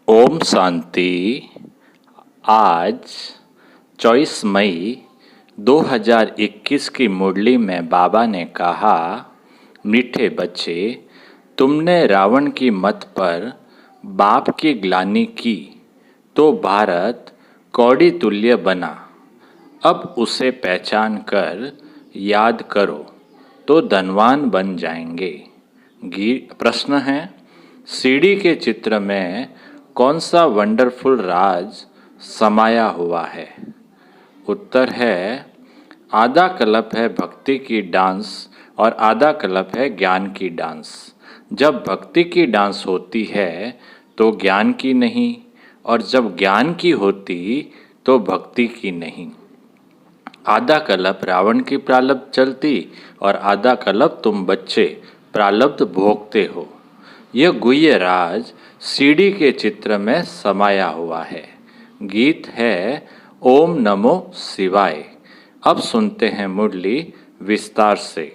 ओम शांति। आज 24 मई 2021 की मुरली में बाबा ने कहा, मीठे बच्चे, तुमने रावण की मत पर बाप की ग्लानि की तो भारत कौड़ी तुल्य बना। अब उसे पहचान कर याद करो तो धनवान बन जाएंगे। प्रश्न है, सीढ़ी के चित्र में कौन सा वंडरफुल राज समाया हुआ है? उत्तर है, आधा कल्प है भक्ति की डांस और आधा कल्प है ज्ञान की डांस। जब भक्ति की डांस होती है तो ज्ञान की नहीं, और जब ज्ञान की होती तो भक्ति की नहीं। आधा कल्प रावण की प्रारब्ध चलती और आधा कल्प तुम बच्चे प्रारब्ध भोगते हो। यह गुह्य राज सीढ़ी के चित्र में समाया हुआ है। गीत है ओम नमो शिवाय। अब सुनते हैं मुरली विस्तार से।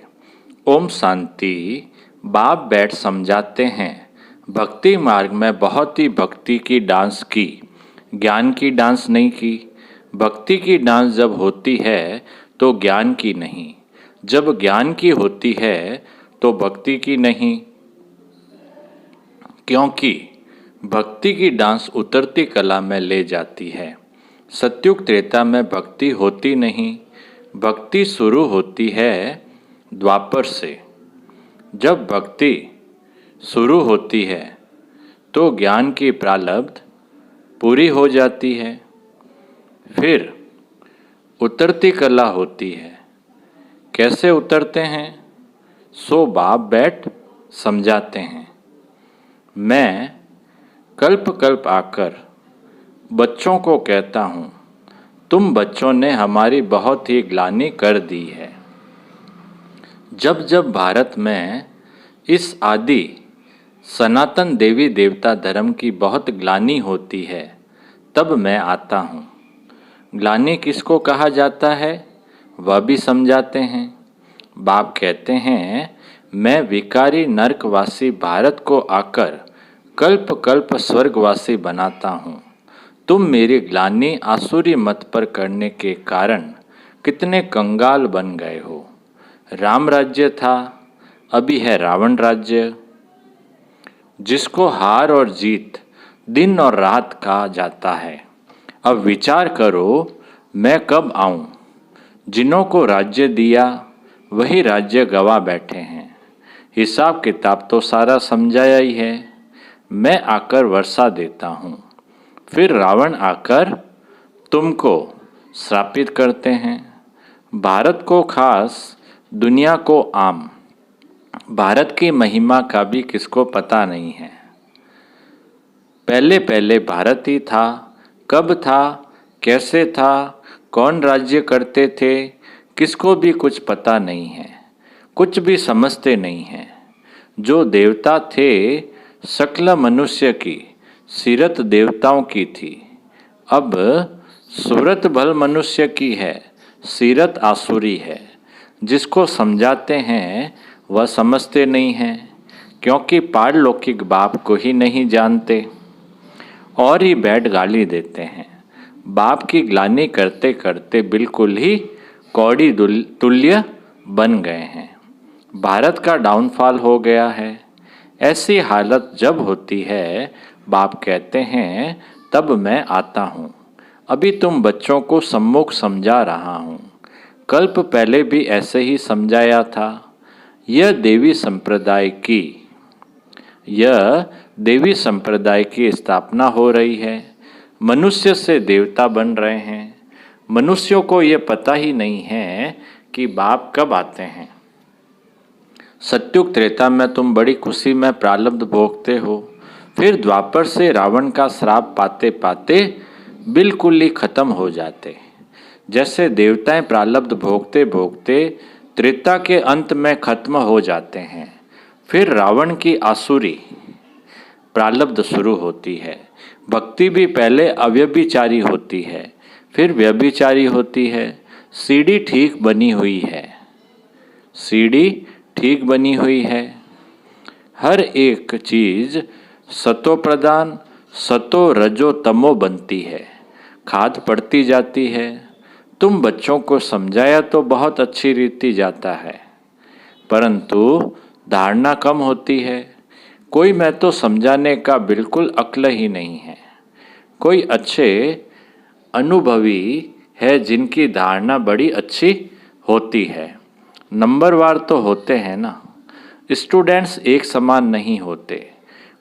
ओम शांति। बाप बैठ समझाते हैं, भक्ति मार्ग में बहुत ही भक्ति की डांस की, ज्ञान की डांस नहीं की। भक्ति की डांस जब होती है तो ज्ञान की नहीं, जब ज्ञान की होती है तो भक्ति की नहीं। क्योंकि भक्ति की डांस उतरती कला में ले जाती है। सत्युग त्रेता में भक्ति होती नहीं, भक्ति शुरू होती है द्वापर से। जब भक्ति शुरू होती है तो ज्ञान की प्रारब्ध पूरी हो जाती है। फिर उतरती कला होती है। कैसे उतरते हैं? सो बाप बैठ समझाते हैं। मैं कल्प कल्प आकर बच्चों को कहता हूँ, तुम बच्चों ने हमारी बहुत ही ग्लानि कर दी है। जब जब भारत में इस आदि सनातन देवी देवता धर्म की बहुत ग्लानि होती है, तब मैं आता हूँ। ग्लानि किसको कहा जाता है वह भी समझाते हैं। बाप कहते हैं, मैं विकारी नरकवासी भारत को आकर कल्प कल्प स्वर्गवासी बनाता हूँ। तुम मेरी ग्लानि आसुरी मत पर करने के कारण कितने कंगाल बन गए हो। राम राज्य था, अभी है रावण राज्य, जिसको हार और जीत दिन और रात कहा जाता है। अब विचार करो, मैं कब आऊं? जिन्हों को राज्य दिया वही राज्य गवा बैठे हैं। हिसाब किताब तो सारा समझाया ही है। मैं आकर वर्षा देता हूँ, फिर रावण आकर तुमको श्रापित करते हैं। भारत को खास, दुनिया को आम। भारत की महिमा का भी किसको पता नहीं है। पहले पहले भारत ही था, कब था, कैसे था, कौन राज्य करते थे, किसको भी कुछ पता नहीं है, कुछ भी समझते नहीं हैं। जो देवता थे सकल मनुष्य की सीरत देवताओं की थी, अब सूरत भल मनुष्य की है, सीरत आसुरी है। जिसको समझाते हैं वह समझते नहीं हैं, क्योंकि पारलौकिक बाप को ही नहीं जानते और ही बैठ गाली देते हैं। बाप की ग्लानि करते करते बिल्कुल ही कौड़ी तुल्य बन गए हैं। भारत का डाउनफॉल हो गया है। ऐसी हालत जब होती है, बाप कहते हैं, तब मैं आता हूँ। अभी तुम बच्चों को सम्मुख समझा रहा हूँ। कल्प पहले भी ऐसे ही समझाया था। यह देवी संप्रदाय की स्थापना हो रही है। मनुष्य से देवता बन रहे हैं। मनुष्यों को यह पता ही नहीं है कि बाप कब आते हैं। सत्युग त्रेता में तुम बड़ी खुशी में प्रारब्ध भोगते हो, फिर द्वापर से रावण का श्राप पाते पाते बिल्कुल ही खत्म हो जाते। जैसे देवताएं प्रारब्ध भोगते भोगते त्रेता के अंत में खत्म हो जाते हैं, फिर रावण की आसुरी प्रारब्ध शुरू होती है। भक्ति भी पहले अव्यभिचारी होती है, फिर व्यभिचारी होती है। सीढ़ी ठीक बनी हुई है, सीढ़ी ठीक बनी हुई है। हर एक चीज सतो प्रधान सतो रजो तमो बनती है, खाद पड़ती जाती है। तुम बच्चों को समझाया तो बहुत अच्छी रीति जाता है, परंतु धारणा कम होती है। कोई मैं तो समझाने का बिल्कुल अक्ल ही नहीं है। कोई अच्छे अनुभवी है जिनकी धारणा बड़ी अच्छी होती है। नंबरवार तो होते हैं ना। स्टूडेंट्स एक समान नहीं होते,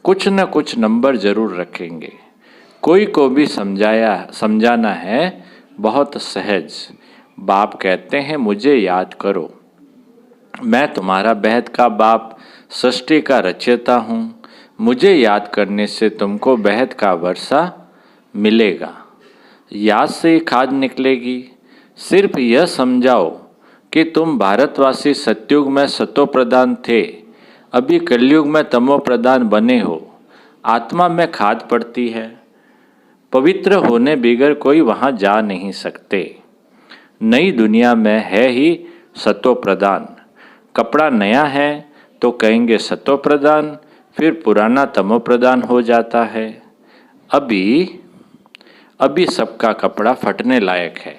कुछ न कुछ नंबर जरूर रखेंगे। कोई को भी समझाना है बहुत सहज। बाप कहते हैं मुझे याद करो, मैं तुम्हारा बेहद का बाप सृष्टि का रचयिता हूँ। मुझे याद करने से तुमको बेहद का वर्षा मिलेगा। याद से ही खाद निकलेगी। सिर्फ यह समझाओ कि तुम भारतवासी सतयुग में सतो प्रधान थे, अभी कलयुग में तमो प्रधान बने हो। आत्मा में खाद पड़ती है। पवित्र होने बिगर कोई वहाँ जा नहीं सकते। नई दुनिया में है ही सतो प्रधान। कपड़ा नया है तो कहेंगे सतो प्रधान, फिर पुराना तमो प्रधान हो जाता है। अभी सबका कपड़ा फटने लायक है।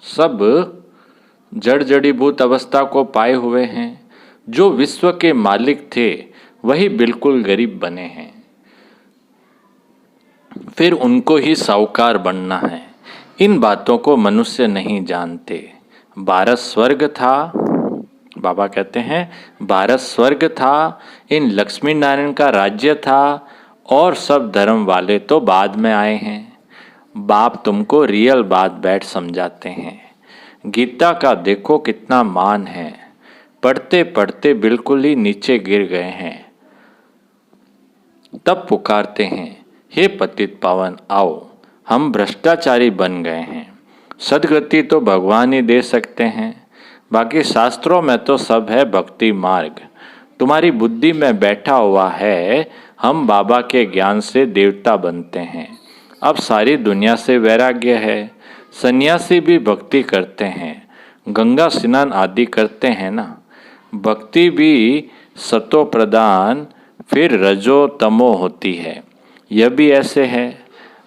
सब जड़ जड़ीभूत अवस्था को पाए हुए हैं। जो विश्व के मालिक थे वही बिल्कुल गरीब बने हैं। फिर उनको ही साहूकार बनना है। इन बातों को मनुष्य नहीं जानते। भारत स्वर्ग था, बाबा कहते हैं भारत स्वर्ग था, इन लक्ष्मी नारायण का राज्य था, और सब धर्म वाले तो बाद में आए हैं। बाप तुमको रियल बात बैठ समझाते हैं। गीता का देखो कितना मान है। पढ़ते पढ़ते बिल्कुल ही नीचे गिर गए हैं। तब पुकारते हैं हे पतित पावन आओ, हम भ्रष्टाचारी बन गए हैं। सदगति तो भगवान ही दे सकते हैं। बाकी शास्त्रों में तो सब है भक्ति मार्ग। तुम्हारी बुद्धि में बैठा हुआ है हम बाबा के ज्ञान से देवता बनते हैं। अब सारी दुनिया से वैराग्य है। सन्यासी भी भक्ति करते हैं, गंगा स्नान आदि करते हैं ना। भक्ति भी सतो प्रधान फिर रजो तमो होती है। यह भी ऐसे है।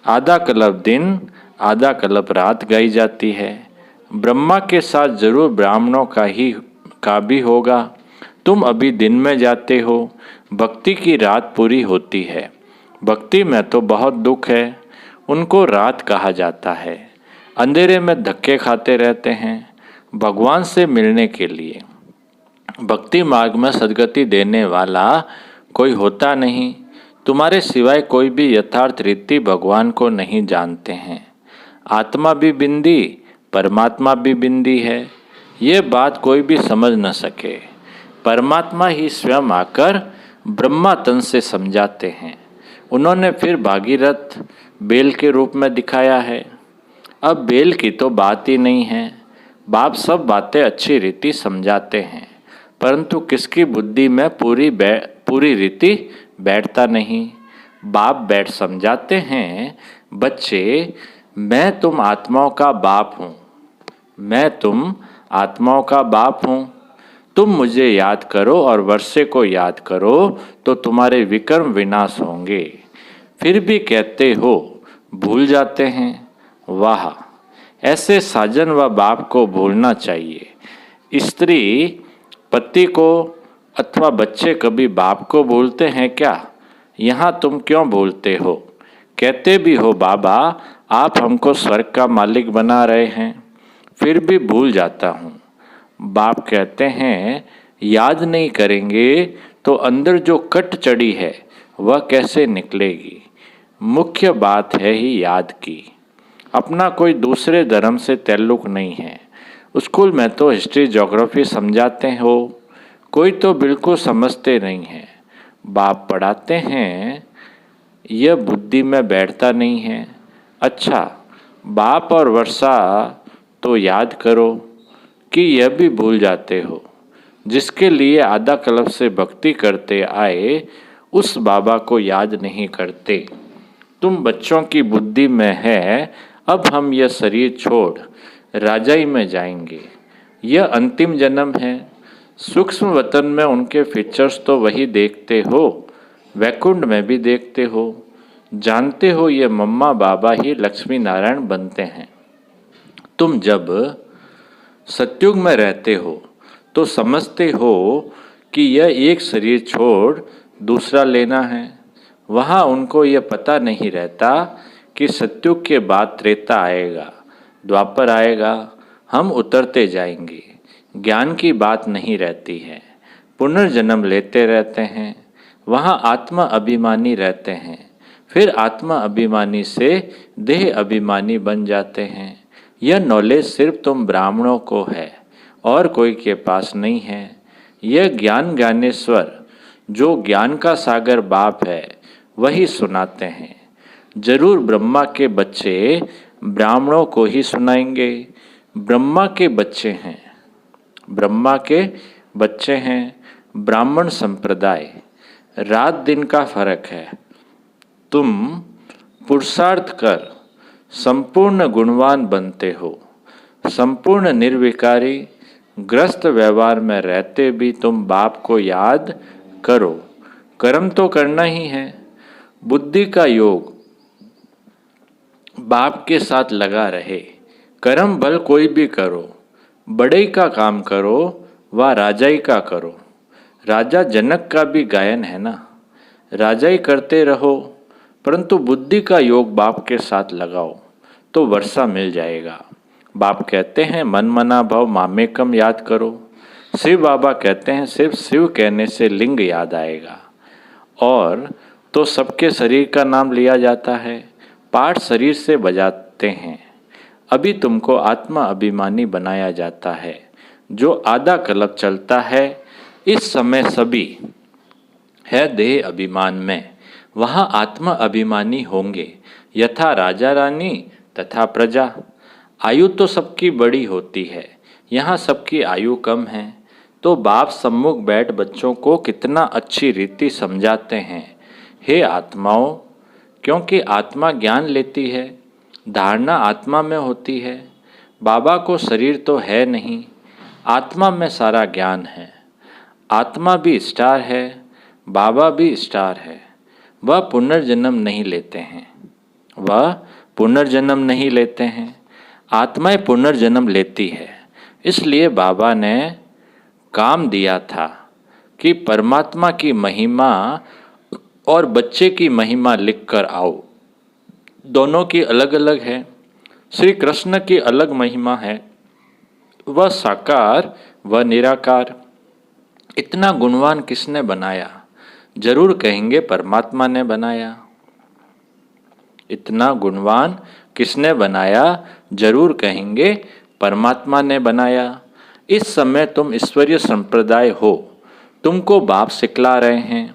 आधा कल्प दिन आधा कल्प रात गाई जाती है। ब्रह्मा के साथ जरूर ब्राह्मणों का भी होगा। तुम अभी दिन में जाते हो, भक्ति की रात पूरी होती है। भक्ति में तो बहुत दुख है, उनको रात कहा जाता है। अंधेरे में धक्के खाते रहते हैं भगवान से मिलने के लिए। भक्ति मार्ग में सदगति देने वाला कोई होता नहीं। तुम्हारे सिवाय कोई भी यथार्थ रीति भगवान को नहीं जानते हैं। आत्मा भी बिंदी, परमात्मा भी बिंदी है। ये बात कोई भी समझ न सके। परमात्मा ही स्वयं आकर ब्रह्मा तन से समझाते हैं। उन्होंने फिर भागीरथ बेल के रूप में दिखाया है। अब बेल की तो बात ही नहीं है। बाप सब बातें अच्छी रीति समझाते हैं, परंतु किसकी बुद्धि में पूरी रीति बैठता नहीं। बाप बैठ समझाते हैं बच्चे, मैं तुम आत्माओं का बाप हूँ, मैं तुम आत्माओं का बाप हूँ। तुम मुझे याद करो और वर्षे को याद करो तो तुम्हारे विक्रम विनाश होंगे। फिर भी कहते हो भूल जाते हैं। वाह, ऐसे साजन व बाप को भूलना चाहिए। स्त्री पति को अथवा बच्चे कभी बाप को भूलते हैं क्या? यहाँ तुम क्यों भूलते हो? कहते भी हो बाबा आप हमको स्वर्ग का मालिक बना रहे हैं, फिर भी भूल जाता हूँ। बाप कहते हैं याद नहीं करेंगे तो अंदर जो कट चढ़ी है वह कैसे निकलेगी। मुख्य बात है ही याद की। अपना कोई दूसरे धर्म से ताल्लुक नहीं है। स्कूल में तो हिस्ट्री ज्योग्राफी समझाते हो, कोई तो बिल्कुल समझते नहीं है। बाप पढ़ाते हैं, यह बुद्धि में बैठता नहीं है। अच्छा, बाप और वर्षा तो याद करो कि यह भी भूल जाते हो। जिसके लिए आधा कल्प से भक्ति करते आए उस बाबा को याद नहीं करते। तुम बच्चों की बुद्धि में है अब हम यह शरीर छोड़ राजाई में जाएंगे, यह अंतिम जन्म है। सूक्ष्म वतन में उनके फीचर्स तो वही देखते हो वैकुंठ में भी देखते हो। जानते हो ये मम्मा बाबा ही लक्ष्मी नारायण बनते हैं। तुम जब सतयुग में रहते हो तो समझते हो कि यह एक शरीर छोड़ दूसरा लेना है। वहाँ उनको यह पता नहीं रहता कि सतयुग के बाद त्रेता आएगा, द्वापर आएगा, हम उतरते जाएंगे। ज्ञान की बात नहीं रहती है। पुनर्जन्म लेते रहते हैं। वहाँ आत्मा अभिमानी रहते हैं। फिर आत्मा अभिमानी से देह अभिमानी बन जाते हैं। यह नॉलेज सिर्फ तुम ब्राह्मणों को है और कोई के पास नहीं है। यह ज्ञान ज्ञानेश्वर जो ज्ञान का सागर बाप है वही सुनाते हैं। जरूर ब्रह्मा के बच्चे ब्राह्मणों को ही सुनाएंगे। ब्रह्मा के बच्चे हैं, ब्रह्मा के बच्चे हैं ब्राह्मण संप्रदाय। रात दिन का फर्क है। तुम पुरुषार्थ कर संपूर्ण गुणवान बनते हो। संपूर्ण निर्विकारी ग्रस्त व्यवहार में रहते भी तुम बाप को याद करो। कर्म तो करना ही है। बुद्धि का योग बाप के साथ लगा रहे। कर्म बल कोई भी करो, बड़े का काम करो व राजाई का करो। राजा जनक का भी गायन है ना। राजाई करते रहो परंतु बुद्धि का योग बाप के साथ लगाओ तो वर्षा मिल जाएगा। बाप कहते हैं मन मना भव मामेकम याद करो। शिव बाबा कहते हैं सिर्फ शिव कहने से लिंग याद आएगा। और तो सबके शरीर का नाम लिया जाता है। पाठ शरीर से बजाते हैं। अभी तुमको आत्मा अभिमानी बनाया जाता है। जो आधा कल्प चलता है इस समय सभी है देह अभिमान में। वहाँ आत्मा अभिमानी होंगे यथा राजा रानी तथा प्रजा। आयु तो सबकी बड़ी होती है, यहाँ सबकी आयु कम है। तो बाप सम्मुख बैठ बच्चों को कितना अच्छी रीति समझाते हैं। हे आत्माओं, क्योंकि आत्मा ज्ञान लेती है, धारणा आत्मा में होती है। बाबा को शरीर तो है नहीं, आत्मा में सारा ज्ञान है। आत्मा भी स्टार है, बाबा भी स्टार है। वह पुनर्जन्म नहीं लेते हैं, वह पुनर्जन्म नहीं लेते हैं। आत्माएं पुनर्जन्म लेती है। इसलिए बाबा ने काम दिया था कि परमात्मा की महिमा और बच्चे की महिमा लिखकर आओ। दोनों की अलग अलग है। श्री कृष्ण की अलग महिमा है, वह साकार व निराकार। इतना गुणवान किसने बनाया? जरूर कहेंगे परमात्मा ने बनाया। इतना गुणवान किसने बनाया? जरूर कहेंगे परमात्मा ने बनाया। इस समय तुम ईश्वरीय संप्रदाय हो। तुमको बाप सिखला रहे हैं,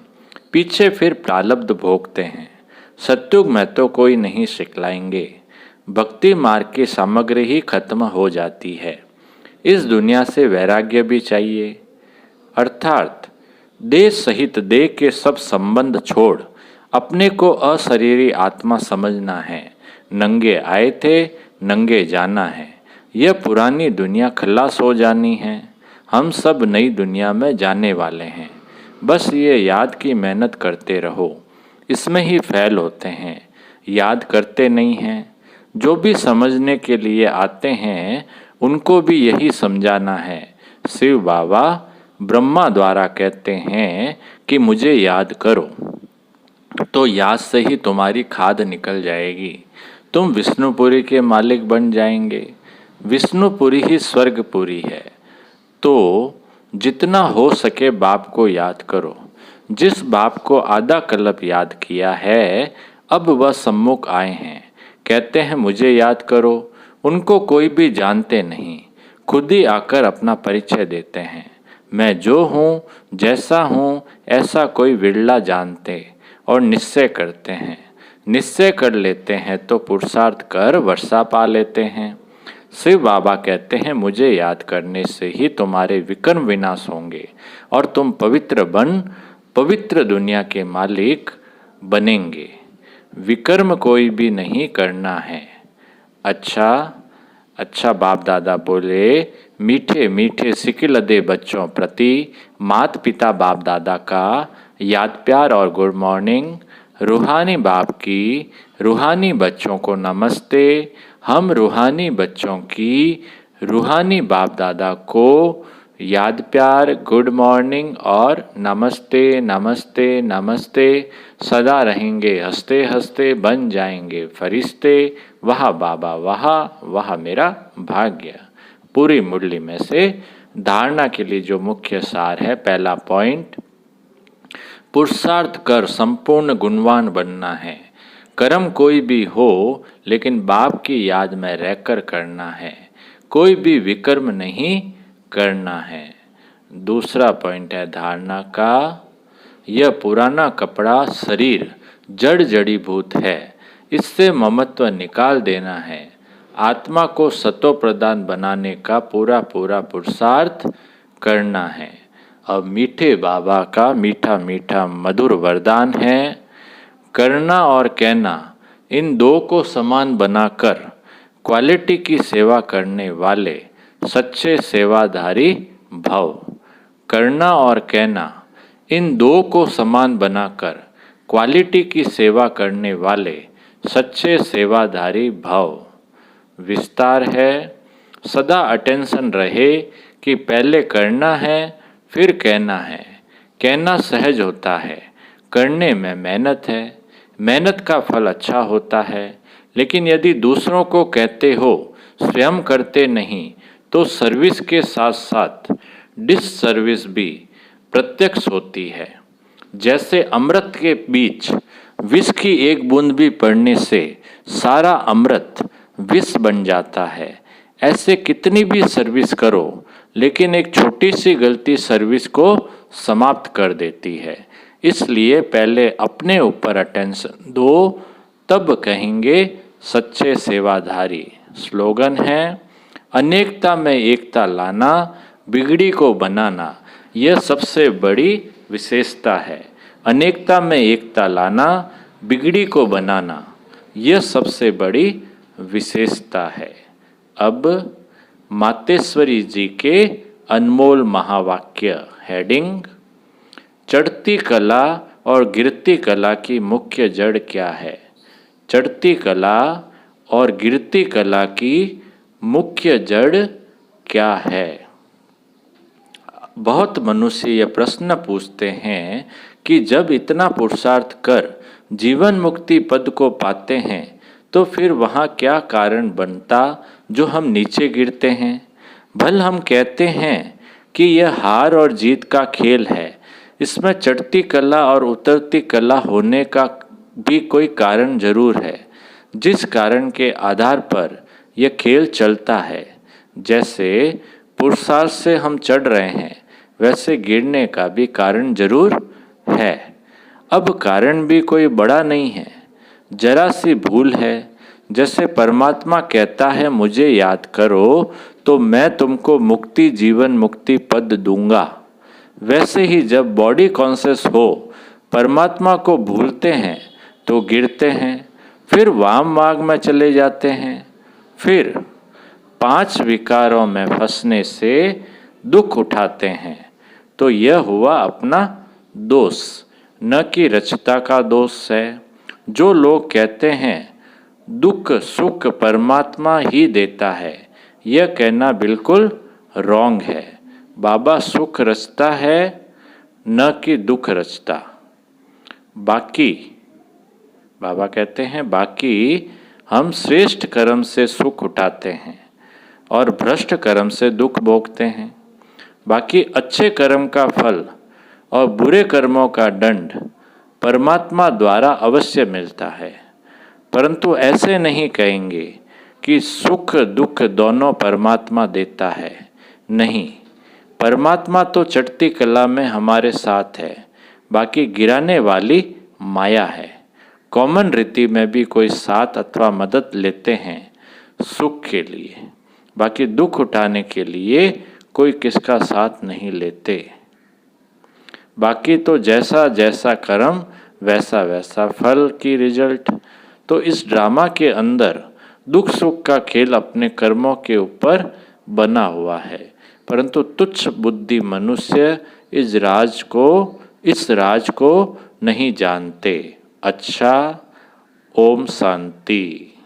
पीछे फिर प्रारब्ध भोगते हैं। सत्युग में तो कोई नहीं सिखलाएंगे। भक्ति मार्ग की सामग्री ही खत्म हो जाती है। इस दुनिया से वैराग्य भी चाहिए, अर्थात देह सहित देह के सब संबंध छोड़ अपने को अशरीरी आत्मा समझना है। नंगे आए थे, नंगे जाना है। यह पुरानी दुनिया खलास हो जानी है। हम सब नई दुनिया में जाने वाले हैं। बस ये याद की मेहनत करते रहो, इसमें ही फैल होते हैं। याद करते नहीं हैं। जो भी समझने के लिए आते हैं उनको भी यही समझाना है। शिव बाबा ब्रह्मा द्वारा कहते हैं कि मुझे याद करो, तो याद से ही तुम्हारी खाद निकल जाएगी। तुम विष्णुपुरी के मालिक बन जाएंगे। विष्णुपुरी ही स्वर्गपुरी है। तो जितना हो सके बाप को याद करो। जिस बाप को आधा कल्प याद किया है अब वह सम्मुख आए हैं, कहते हैं मुझे याद करो। उनको कोई भी जानते नहीं, खुद ही आकर अपना परिचय देते हैं। मैं जो हूँ, जैसा हूँ, ऐसा कोई विरला जानते और निश्चय करते हैं। निश्चय कर लेते हैं तो पुरुषार्थ कर वर्षा पा लेते हैं। शिव बाबा कहते हैं मुझे याद करने से ही तुम्हारे विकर्म विनाश होंगे और तुम पवित्र बन पवित्र दुनिया के मालिक बनेंगे। विकर्म कोई भी नहीं करना है। अच्छा अच्छा बाप दादा बोले, मीठे मीठे सिकिल दे बच्चों प्रति मात पिता बाप दादा का याद प्यार और गुड मॉर्निंग। रूहानी बाप की रूहानी बच्चों को नमस्ते। हम रूहानी बच्चों की रूहानी बाप दादा को याद प्यार, गुड मॉर्निंग और नमस्ते नमस्ते नमस्ते सदा रहेंगे। हंसते हंसते बन जाएंगे फरिश्ते। वाह बाबा वाह, वाह मेरा भाग्य। पूरी मुरली में से धारणा के लिए जो मुख्य सार है, पहला पॉइंट, पुरुषार्थ कर संपूर्ण गुणवान बनना है। कर्म कोई भी हो लेकिन बाप की याद में रहकर करना है। कोई भी विकर्म नहीं करना है। दूसरा पॉइंट है धारणा का, यह पुराना कपड़ा शरीर जड़ जड़ीभूत है, इससे ममत्व निकाल देना है। आत्मा को सतो प्रदान बनाने का पूरा पूरा पुरुषार्थ करना है। अब मीठे बाबा का मीठा मीठा मधुर वरदान है, करना और कहना इन दो को समान बनाकर क्वालिटी की सेवा करने वाले सच्चे सेवाधारी भव। करना और कहना इन दो को समान बनाकर क्वालिटी की सेवा करने वाले सच्चे सेवाधारी भव। विस्तार है, सदा अटेंशन रहे कि पहले करना है फिर कहना है। कहना सहज होता है, करने में मेहनत है। मेहनत का फल अच्छा होता है, लेकिन यदि दूसरों को कहते हो स्वयं करते नहीं तो सर्विस के साथ साथ डिससर्विस भी प्रत्यक्ष होती है। जैसे अमृत के बीच विष की एक बूंद भी पड़ने से सारा अमृत विष बन जाता है, ऐसे कितनी भी सर्विस करो लेकिन एक छोटी सी गलती सर्विस को समाप्त कर देती है। इसलिए पहले अपने ऊपर अटेंशन दो, तब कहेंगे सच्चे सेवाधारी। स्लोगन है, अनेकता में एकता लाना, बिगड़ी को बनाना, यह सबसे बड़ी विशेषता है। अनेकता में एकता लाना, बिगड़ी को बनाना, यह सबसे बड़ी विशेषता है। अब मातेश्वरी जी के अनमोल महावाक्य। हेडिंग, चढ़ती कला और गिरती कला की मुख्य जड़ क्या है? चढ़ती कला और गिरती कला की मुख्य जड़ क्या है? बहुत मनुष्य यह प्रश्न पूछते हैं कि जब इतना पुरुषार्थ कर जीवन मुक्ति पद को पाते हैं तो फिर वहाँ क्या कारण बनता जो हम नीचे गिरते हैं? भल हम कहते हैं कि यह हार और जीत का खेल है, इसमें चढ़ती कला और उतरती कला होने का भी कोई कारण जरूर है, जिस कारण के आधार पर यह खेल चलता है। जैसे पुरुषार्थ से हम चढ़ रहे हैं, वैसे गिरने का भी कारण जरूर है। अब कारण भी कोई बड़ा नहीं है, जरा सी भूल है। जैसे परमात्मा कहता है मुझे याद करो तो मैं तुमको मुक्ति जीवन मुक्ति पद दूंगा, वैसे ही जब बॉडी कॉन्शियस हो परमात्मा को भूलते हैं तो गिरते हैं, फिर वाम मार्ग में चले जाते हैं, फिर 5 विकारों में फंसने से दुख उठाते हैं। तो यह हुआ अपना दोष, न कि रचता का दोष है। जो लोग कहते हैं दुख सुख परमात्मा ही देता है, यह कहना बिल्कुल रॉन्ग है। बाबा सुख रचता है, न कि दुख रचता। बाकी बाबा कहते हैं बाकी हम श्रेष्ठ कर्म से सुख उठाते हैं और भ्रष्ट कर्म से दुख भोगते हैं। बाकी अच्छे कर्म का फल और बुरे कर्मों का दंड परमात्मा द्वारा अवश्य मिलता है, परंतु ऐसे नहीं कहेंगे कि सुख दुख दोनों परमात्मा देता है। नहीं, परमात्मा तो चढ़ती कला में हमारे साथ है, बाकी गिराने वाली माया है। कॉमन रीति में भी कोई साथ अथवा मदद लेते हैं सुख के लिए, बाकी दुख उठाने के लिए कोई किसका साथ नहीं लेते। बाकी तो जैसा जैसा कर्म वैसा वैसा फल की रिजल्ट। तो इस ड्रामा के अंदर दुख सुख का खेल अपने कर्मों के ऊपर बना हुआ है, परंतु तुच्छ बुद्धि मनुष्य इस राज को इस राज को नहीं जानते। अच्छा, ओम शांति।